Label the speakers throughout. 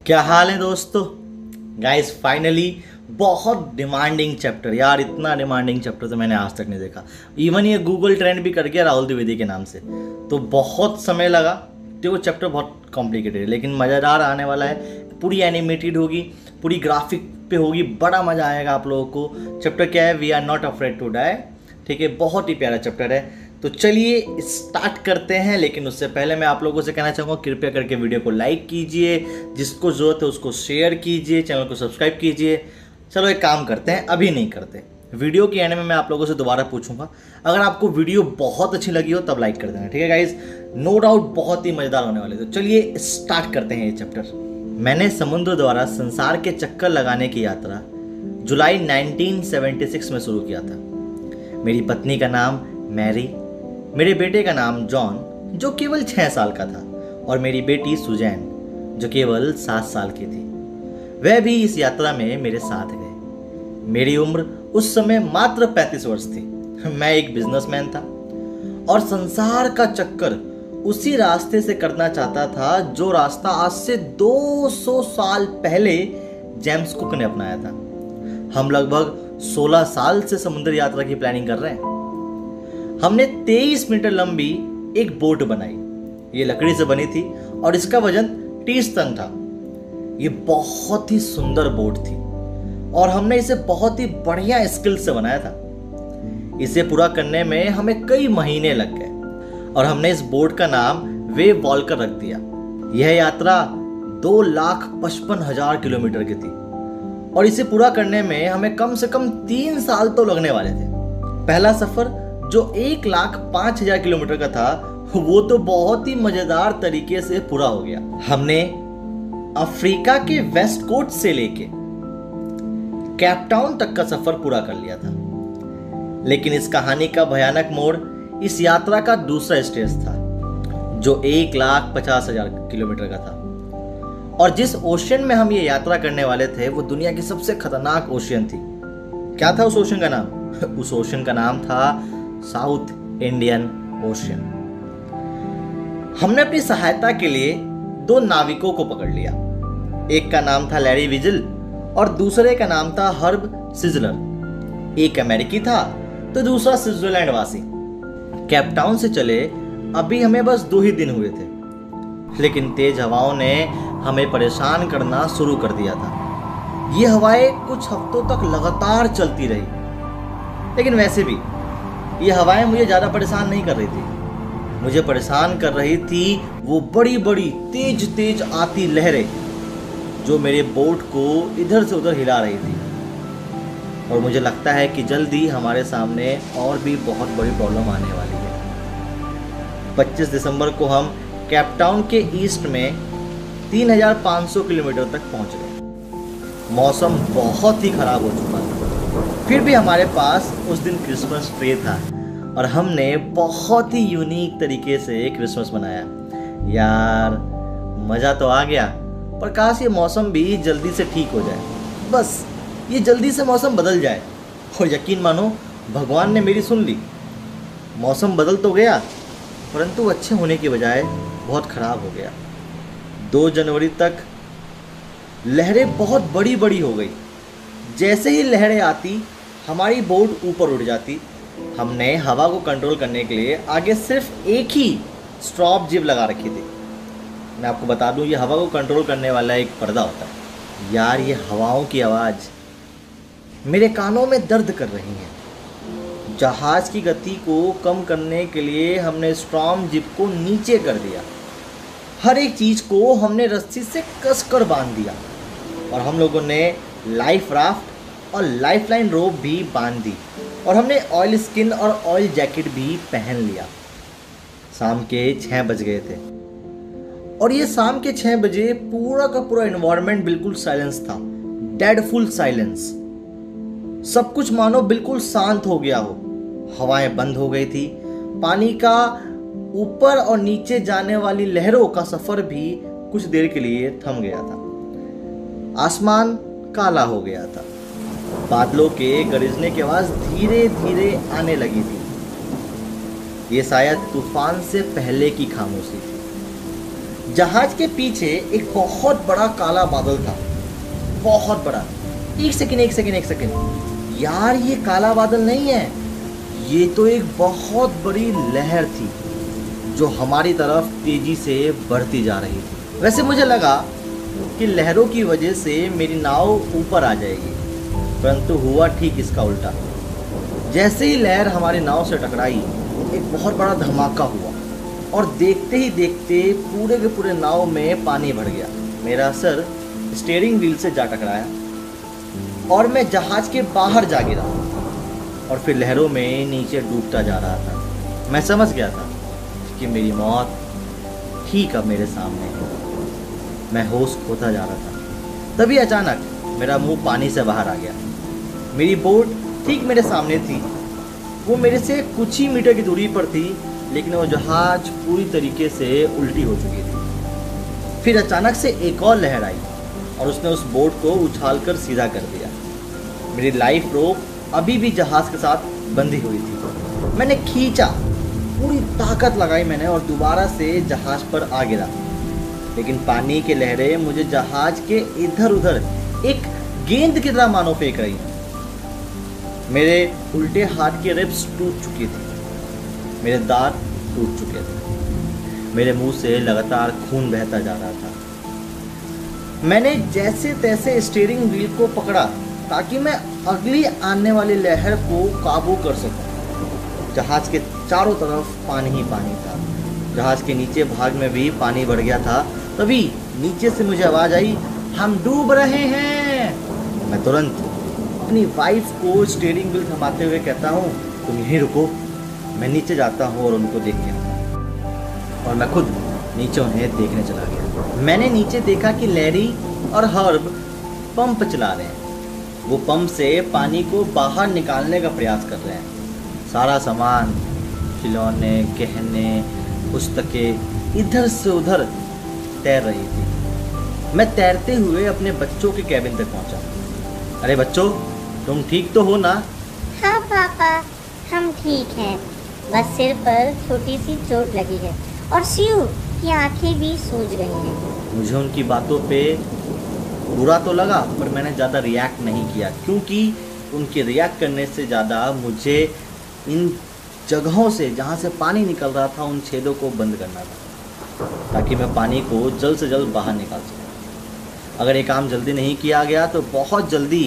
Speaker 1: क्या हाल है दोस्तों। गाइस फाइनली बहुत डिमांडिंग चैप्टर, यार इतना डिमांडिंग चैप्टर तो मैंने आज तक नहीं देखा। इवन ये गूगल ट्रेंड भी कर गया राहुल द्विवेदी के नाम से, तो बहुत समय लगा। तो वो चैप्टर बहुत कॉम्प्लिकेटेड है लेकिन मज़ेदार आने वाला है। पूरी एनिमेटेड होगी, पूरी ग्राफिक पे होगी, बड़ा मज़ा आएगा आप लोगों को। चैप्टर क्या है? We are not afraid to die. ठीक है, बहुत ही प्यारा चैप्टर है। तो चलिए स्टार्ट करते हैं, लेकिन उससे पहले मैं आप लोगों से कहना चाहूँगा कृपया करके वीडियो को लाइक कीजिए, जिसको ज़रूरत है उसको शेयर कीजिए, चैनल को सब्सक्राइब कीजिए। चलो एक काम करते हैं, अभी नहीं करते, वीडियो के एंड में मैं आप लोगों से दोबारा पूछूंगा। अगर आपको वीडियो बहुत अच्छी लगी हो तब लाइक कर देना, ठीक है गाइज। नो डाउट बहुत ही मज़ेदार होने वाले। तो चलिए स्टार्ट करते हैं ये चैप्टर। मैंने समुद्र द्वारा संसार के चक्कर लगाने की यात्रा जुलाई 1976 में शुरू किया था। मेरी पत्नी का नाम मैरी, मेरे बेटे का नाम जॉन जो केवल 6 साल का था, और मेरी बेटी सुजैन जो केवल 7 साल की थी। वह भी इस यात्रा में मेरे साथ गए। मेरी उम्र उस समय मात्र 35 वर्ष थी। मैं एक बिजनेसमैन था और संसार का चक्कर उसी रास्ते से करना चाहता था जो रास्ता आज से 200 साल पहले जेम्स कुक ने अपनाया था। हम लगभग 16 साल से समुद्र यात्रा की प्लानिंग कर रहे हैं। हमने 23 मीटर लंबी एक बोट बनाई। ये लकड़ी से बनी थी और इसका वजन 30 टन था। ये बहुत ही सुंदर बोट थी और हमने इसे बहुत ही बढ़िया स्किल से बनाया था। इसे पूरा करने में हमें कई महीने लग गए और हमने इस बोट का नाम वेव वॉल्कर रख दिया। यह यात्रा 2,55,000 किलोमीटर की थी और इसे पूरा करने में हमें कम से कम 3 साल तो लगने वाले थे। पहला सफर जो 1,05,000 किलोमीटर का था वो तो बहुत ही मजेदार तरीके से पूरा हो गया। हमने अफ्रीका के वेस्ट कोस्ट से लेके कैपटाउन तक का सफर पूरा कर लिया था। लेकिन इस कहानी का भयानक मोड़ इस यात्रा का दूसरा स्टेज था जो 1,50,000 किलोमीटर का था। और जिस ओशन में हम ये यात्रा करने वाले थे वो दुनिया की सबसे खतरनाक ओशन थी। क्या था उस ओशन का नाम? उस ओशन का नाम था साउथ इंडियन ओशन। हमने अपनी सहायता के लिए 2 नाविकों को पकड़ लिया। एक का नाम था लैरी विजिल और दूसरे का नाम था हर्ब सिजलर। एक अमेरिकी था तो दूसरा स्विट्जरलैंड वासी। कैपटाउन से चले अभी हमें बस 2 ही दिन हुए थे, लेकिन तेज हवाओं ने हमें परेशान करना शुरू कर दिया था। ये हवाएं कुछ हफ्तों तक लगातार चलती रही, लेकिन वैसे भी ये हवाएं मुझे ज़्यादा परेशान नहीं कर रही थी। मुझे परेशान कर रही थी वो बड़ी बड़ी तेज तेज आती लहरें जो मेरे बोट को इधर से उधर हिला रही थी। और मुझे लगता है कि जल्दी हमारे सामने और भी बहुत बड़ी प्रॉब्लम आने वाली है। 25 दिसंबर को हम कैपटाउन के ईस्ट में 3,500 किलोमीटर तक पहुंच गए। मौसम बहुत ही खराब हो चुका था, फिर भी हमारे पास उस दिन क्रिसमस ट्री था और हमने बहुत ही यूनिक तरीके से क्रिसमस मनाया। यार मज़ा तो आ गया, पर काश ये मौसम भी जल्दी से ठीक हो जाए। बस ये जल्दी से मौसम बदल जाए। और यकीन मानो भगवान ने मेरी सुन ली। मौसम बदल तो गया परंतु अच्छे होने की बजाय बहुत ख़राब हो गया। 2 जनवरी तक लहरें बहुत बड़ी बड़ी हो गई। जैसे ही लहरें आती हमारी बोट ऊपर उड़ जाती। हमने हवा को कंट्रोल करने के लिए आगे सिर्फ एक ही स्ट्रॉप जिब लगा रखी थी। मैं आपको बता दूं ये हवा को कंट्रोल करने वाला एक पर्दा होता है। यार ये हवाओं की आवाज़ मेरे कानों में दर्द कर रही है। जहाज़ की गति को कम करने के लिए हमने स्ट्रॉम जिब को नीचे कर दिया। हर एक चीज़ को हमने रस्सी से कसकर बांध दिया और हम लोगों ने लाइफ राफ्ट और लाइफलाइन रोप भी बांध दी और हमने ऑयल स्किन और ऑयल जैकेट भी पहन लिया। शाम के 6 बज गए थे और ये शाम के 6 बजे पूरा का पूरा एनवायरनमेंट बिल्कुल साइलेंस था, डेड फुल साइलेंस। सब कुछ मानो बिल्कुल शांत हो गया हो। हवाएं बंद हो गई थी। पानी का ऊपर और नीचे जाने वाली लहरों का सफर भी कुछ देर के लिए थम गया था। आसमान काला हो गया था। बादलों के गरजने की आवाज धीरे धीरे आने लगी थी। ये शायद तूफान से पहले की खामोशी थी। जहाज के पीछे एक बहुत बड़ा काला बादल था, बहुत बड़ा। एक सेकंड यार, ये काला बादल नहीं है, ये तो एक बहुत बड़ी लहर थी जो हमारी तरफ तेजी से बढ़ती जा रही थी। वैसे मुझे लगा कि लहरों की वजह से मेरी नाव ऊपर आ जाएगी, परंतु हुआ ठीक इसका उल्टा। जैसे ही लहर हमारी नाव से टकराई, एक बहुत बड़ा धमाका हुआ और देखते ही देखते पूरे के पूरे नाव में पानी भर गया। मेरा सर स्टीयरिंग व्हील से जा टकराया और मैं जहाज के बाहर जा गिरा और फिर लहरों में नीचे डूबता जा रहा था। मैं समझ गया था कि मेरी मौत ठीक अब मेरे सामने है। मैं होश खोता जा रहा था। तभी अचानक मेरा मुंह पानी से बाहर आ गया। मेरी बोट ठीक मेरे सामने थी। वो मेरे से कुछ ही मीटर की दूरी पर थी, लेकिन वो जहाज पूरी तरीके से उल्टी हो चुकी थी। फिर अचानक से एक और लहर आई और उसने उस बोट को उछालकर सीधा कर दिया। मेरी लाइफ रोप अभी भी जहाज के साथ बंधी हुई थी। मैंने खींचा, पूरी ताकत लगाई मैंने और दोबारा से जहाज पर आ गिरा, लेकिन पानी की लहरें मुझे जहाज के इधर उधर एक गेंद की तरह मानो फेंक रही। मेरे उल्टे हाथ के रिब्स टूट चुकी थी, मेरे दांत टूट चुके थे, मेरे मुंह से लगातार खून बहता जा रहा था। मैंने जैसे तैसे स्टीयरिंग व्हील को पकड़ा ताकि मैं अगली आने वाली लहर को काबू कर सकूं। जहाज के चारों तरफ पानी ही पानी था। जहाज के नीचे भाग में भी पानी बढ़ गया था। तभी नीचे से मुझे आवाज़ आई, हम डूब रहे हैं। मैं तुरंत अपनी वाइफ को स्टीयरिंग व्हील थमाते हुए कहता हूँ, तुम यहीं रुको, मैं नीचे जाता हूँ और उनको देख के आता हूँ। और मैं खुद नीचे उन्हें देखने चला गया। मैंने नीचे देखा कि लैरी और हर्ब पंप चला रहे हैं। वो पंप से पानी को बाहर निकालने का प्रयास कर रहे हैं। सारा सामान, खिलौने, गहने, पुस्तकें इधर से उधर तैर रही थी। मैं तैरते हुए अपने बच्चों के कैबिन तक पहुंचा। अरे बच्चों, तुम ठीक तो हो ना?
Speaker 2: हाँ पापा, हम ठीक हैं। बस सिर पर छोटी सी चोट लगी है और शिव की आंखें भी सूज गई हैं।
Speaker 1: मुझे उनकी बातों पे बुरा तो लगा, पर मैंने ज़्यादा रिएक्ट नहीं किया, क्योंकि उनके रिएक्ट करने से ज़्यादा मुझे इन जगहों से जहाँ से पानी निकल रहा था उन छेदों को बंद करना था, ताकि मैं पानी को जल्द से जल्द बाहर निकाल सकूँ। अगर ये काम जल्दी नहीं किया गया तो बहुत जल्दी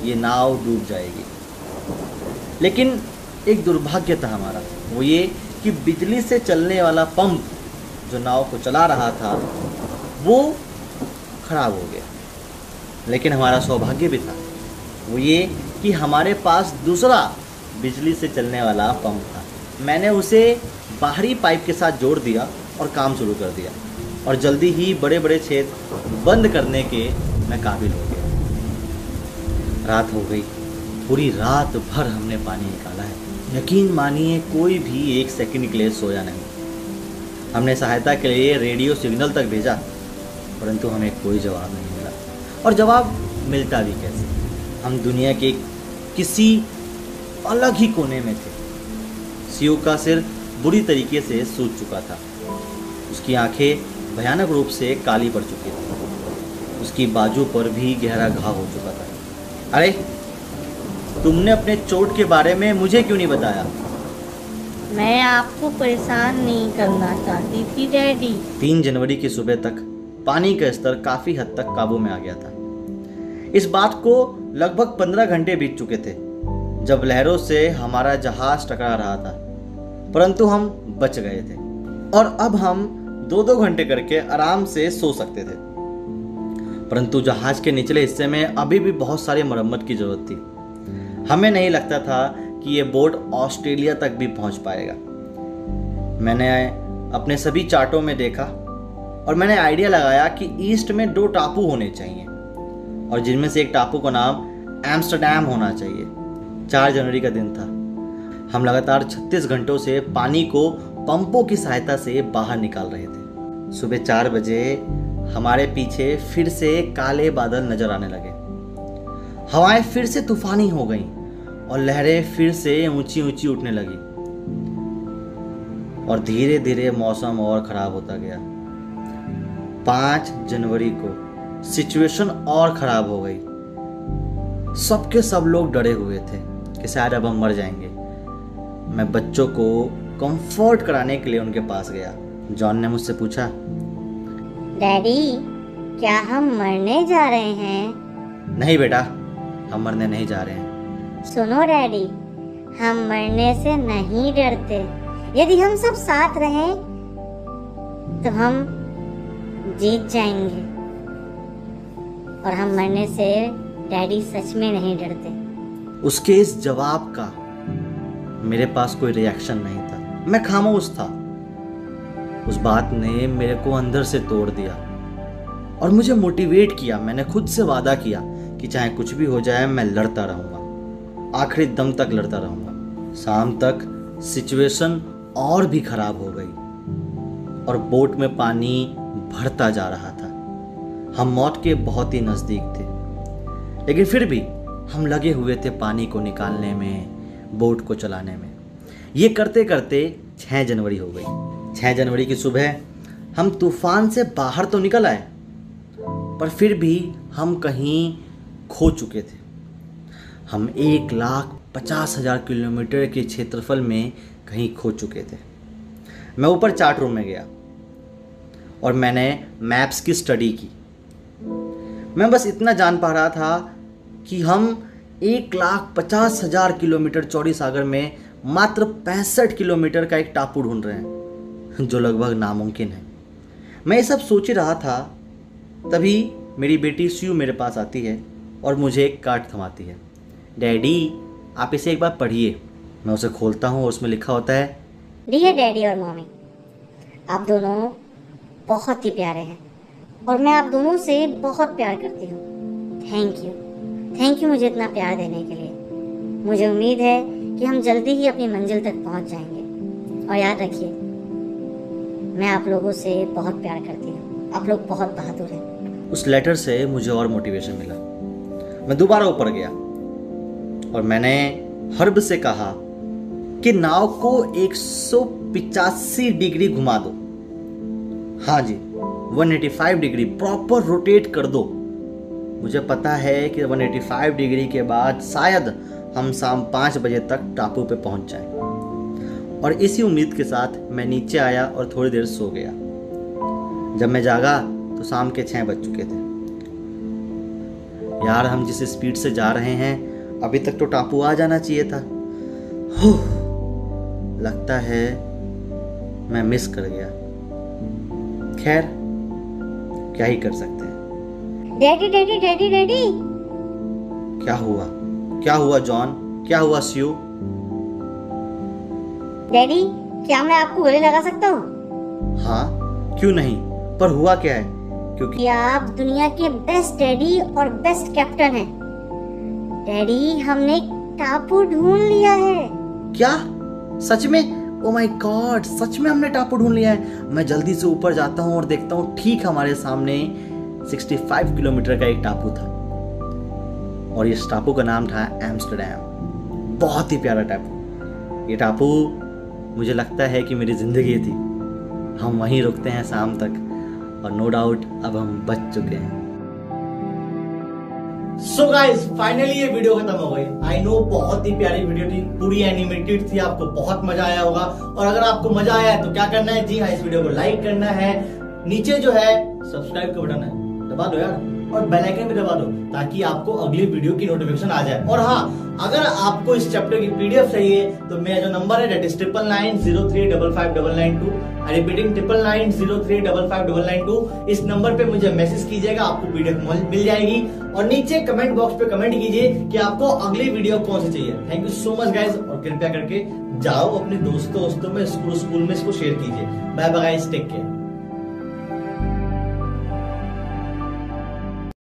Speaker 1: ये नाव डूब जाएगी। लेकिन एक दुर्भाग्य था हमारा, वो ये कि बिजली से चलने वाला पंप जो नाव को चला रहा था वो खराब हो गया। लेकिन हमारा सौभाग्य भी था, वो ये कि हमारे पास दूसरा बिजली से चलने वाला पंप था। मैंने उसे बाहरी पाइप के साथ जोड़ दिया और काम शुरू कर दिया, और जल्दी ही बड़े बड़े छेद बंद करने के मैं काबिल हो गया। रात हो गई। पूरी रात भर हमने पानी निकाला है। यकीन मानिए, कोई भी एक सेकंड के लिए सोया नहीं। हमने सहायता के लिए रेडियो सिग्नल तक भेजा, परंतु हमें कोई जवाब नहीं मिला। और जवाब मिलता भी कैसे? हम दुनिया के किसी अलग ही कोने में थे। शिव का सिर बुरी तरीके से सूज चुका था। उसकी आंखें भयानक रूप से काली पड़ चुकी थी। उसकी बाजू पर भी गहरा घाव हो चुका था। अरे, तुमने अपने चोट के बारे में मुझे क्यों नहीं बताया?
Speaker 2: मैं आपको परेशान नहीं करना चाहती थी डैडी।
Speaker 1: 3 जनवरी की सुबह तक पानी का स्तर काफी हद तक काबू में आ गया था। इस बात को लगभग 15 घंटे बीत चुके थे जब लहरों से हमारा जहाज टकरा रहा था, परंतु हम बच गए थे और अब हम 2-2 घंटे करके आराम से सो सकते थे। परंतु जहाज के निचले हिस्से में अभी भी बहुत सारी मरम्मत की जरूरत थी। हमें नहीं लगता था कि ये बोट ऑस्ट्रेलिया तक भी पहुंच पाएगा। मैंने अपने सभी चार्टों में देखा और मैंने आइडिया लगाया कि ईस्ट में 2 टापू होने चाहिए और जिनमें से एक टापू का नाम एम्स्टर्डम होना चाहिए। 4 जनवरी का दिन था। हम लगातार 36 घंटों से पानी को पंपों की सहायता से बाहर निकाल रहे थे। सुबह 4 बजे हमारे पीछे फिर से काले बादल नजर आने लगे। हवाएं फिर से तूफानी हो गईं और लहरें फिर से ऊंची ऊंची उठने लगी और धीरे धीरे मौसम और खराब होता गया। 5 जनवरी को सिचुएशन और खराब हो गई। सबके सब लोग डरे हुए थे कि शायद अब हम मर जाएंगे। मैं बच्चों को कंफर्ट कराने के लिए उनके पास गया। जॉन ने मुझसे पूछा,
Speaker 2: डैडी क्या हम मरने जा रहे हैं?
Speaker 1: नहीं बेटा, हम मरने नहीं जा रहे हैं।
Speaker 2: सुनो डैडी, हम मरने से नहीं डरते। यदि हम सब साथ रहें तो हम जीत जाएंगे। और हम मरने से डैडी सच में नहीं डरते।
Speaker 1: उसके इस जवाब का मेरे पास कोई रिएक्शन नहीं था। मैं खामोश था। उस बात ने मेरे को अंदर से तोड़ दिया और मुझे मोटिवेट किया। मैंने खुद से वादा किया कि चाहे कुछ भी हो जाए मैं लड़ता रहूंगा, आखिरी दम तक लड़ता रहूंगा। शाम तक सिचुएशन और भी खराब हो गई और बोट में पानी भरता जा रहा था। हम मौत के बहुत ही नजदीक थे, लेकिन फिर भी हम लगे हुए थे पानी को निकालने में, बोट को चलाने में। ये करते करते 6 जनवरी हो गई। 6 जनवरी की सुबह हम तूफान से बाहर तो निकल आए, पर फिर भी हम कहीं खो चुके थे। हम 1,50,000 किलोमीटर के क्षेत्रफल में कहीं खो चुके थे। मैं ऊपर चार्ट रूम में गया और मैंने मैप्स की स्टडी की। मैं बस इतना जान पा रहा था कि हम 1,50,000 किलोमीटर चौड़ी सागर में मात्र 65 किलोमीटर का एक टापू ढूंढ रहे हैं, जो लगभग नामुमकिन है। मैं ये सब सोच ही रहा था, तभी मेरी बेटी स्यू मेरे पास आती है और मुझे एक कार्ड थमाती है। डैडी आप इसे एक बार पढ़िए। मैं उसे खोलता हूँ और उसमें लिखा होता है,
Speaker 2: डियर डैडी और मम्मी, आप दोनों बहुत ही प्यारे हैं और मैं आप दोनों से बहुत प्यार करती हूँ। थैंक यू मुझे इतना प्यार देने के लिए। मुझे उम्मीद है कि हम जल्दी ही अपनी मंजिल तक पहुँच जाएंगे। और याद रखिए, मैं आप लोगों से बहुत प्यार करती हूँ। आप लोग बहुत बहादुर हैं।
Speaker 1: उस लेटर से मुझे और मोटिवेशन मिला। मैं दोबारा ऊपर गया और मैंने हर्ब से कहा कि नाव को 185 डिग्री घुमा दो। हाँ जी, 185 डिग्री प्रॉपर रोटेट कर दो। मुझे पता है कि 185 डिग्री के बाद शायद हम शाम 5 बजे तक टापू पे पहुंच जाएं। और इसी उम्मीद के साथ मैं नीचे आया और थोड़ी देर सो गया। जब मैं जागा तो शाम के 6 बज चुके थे। यार, हम जिस स्पीड से जा रहे हैं अभी तक तो टापू आ जाना चाहिए था। लगता है मैं मिस कर गया। खैर, क्या ही कर सकते हैं।
Speaker 2: डैडी डैडी डैडी डैडी,
Speaker 1: क्या हुआ? क्या हुआ जॉन? क्या हुआ स्यू?
Speaker 2: डैडी क्या मैं आपको गले लगा सकता हूँ?
Speaker 1: हाँ, क्यों नहीं, पर हुआ क्या है? क्योंकि
Speaker 2: आप दुनिया के बेस्ट डैडी और बेस्ट कैप्टन हैं। डैडी, हमने टापू ढूंढ लिया है।
Speaker 1: क्या? सच में? ओ माय गॉड, सच में हमने टापू ढूंढ लिया है। मैं जल्दी से ऊपर जाता हूँ और देखता हूँ ठीक हमारे सामने 65 किलोमीटर का एक टापू था और इस टापू का नाम था एम्स्टर्डम। बहुत ही प्यारा टापू। ये टापू मुझे लगता है कि मेरी जिंदगी थी। हम वहीं रुकते हैं शाम तक और नो डाउट अब हम बच चुके हैं। सो गाइस, फाइनली ये वीडियो खत्म हो गई। आई नो बहुत ही प्यारी वीडियो थी, पूरी एनिमेटेड थी, आपको बहुत मजा आया होगा। और अगर आपको मजा आया है तो क्या करना है? जी हाँ, इस वीडियो को लाइक करना है। नीचे जो है सब्सक्राइब का बटन है, दबा दो यार, और बेल आइकन भी दबा दो ताकि आपको अगली वीडियो की नोटिफिकेशन आ जाए। और हाँ, अगर आपको इस चैप्टर की पीडीएफ चाहिए तो मेरा जो नंबर है that is 9990355992, रिपीटिंग 9990355992, इस नंबर पे मुझे मैसेज कीजिएगा, आपको पीडीएफ मिल जाएगी। और नीचे कमेंट बॉक्स पे कमेंट कीजिए कि आपको अगली वीडियो कौन सी चाहिए। Thank you so much guys, और कृपया करके जाओ अपने दोस्तों में, स्कूल में इसको शेयर कीजिए। Bye bye guys, take care.